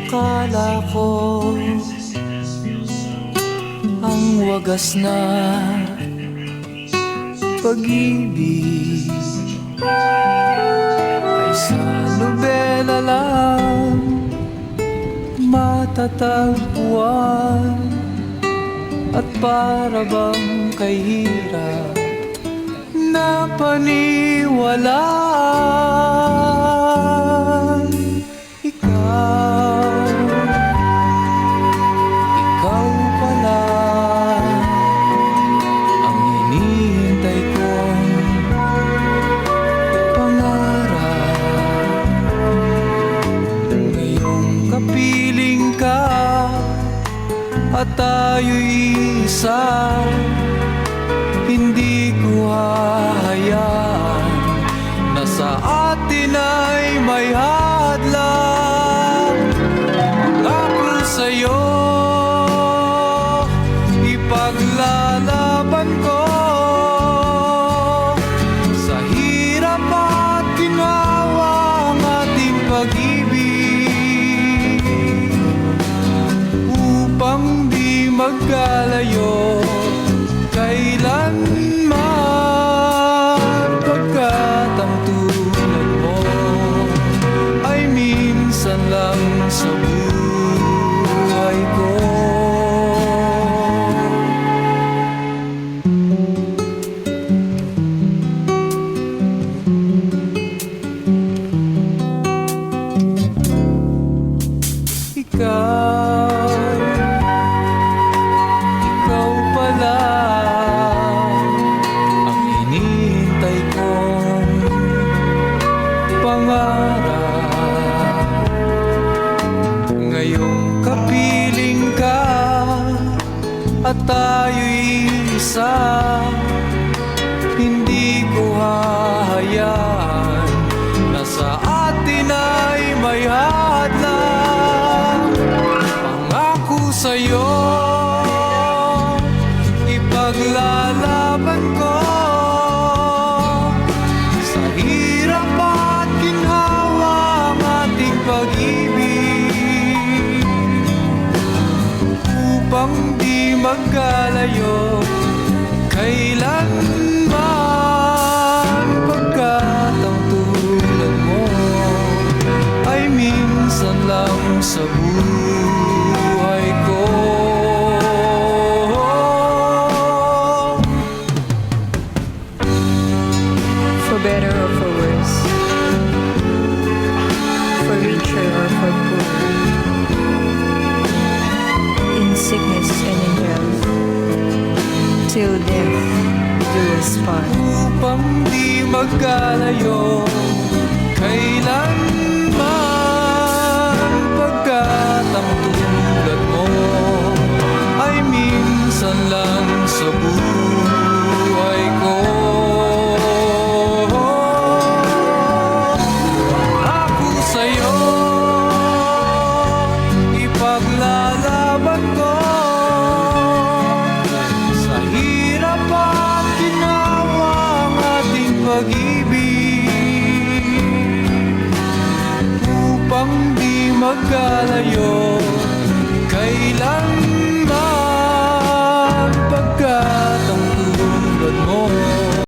Akala ko ang wagas na pag-ibig ay sa nobela lang matatagpuan, at para bang kahirap na paniwalaan. Ikaw pala ang hinihintay kong pangarap. Ngayong kapiling ka at tayo'y isa, hindi ko hahayaan na sa atin ay may hadlang. Pangako sa'yo, ipaglalaban ko sa hirap at ginhawa ang ating pag-ibig, upang di magkalayo kailanman, pagkat ang tulad mo ay minsan lang sa buhay ko. Ikaw pala ang hinihintay kong pangarap. Ngayong kapiling ka at tayo'y isa, hindi ko hahayaan na sa atin ay may hadlang. Pangako sa'yo, ipaglalaban ko sa hirap at ginhawa ang ating pag-ibig, upang di magkalayo kailanman, pagkat ang tulad mo ay minsan lang sa buhay ko. For better or for worse, for richer or for poor, in sickness and in health, till death do us part. Upang di magkalayo kailanman, pagkat ang tulad mo ay minsan lang sa buhay ko. Ako sa'yo, ipaglalaban ko sa hirap at ginhawa ang ating pag-ibig, upang di magkalayo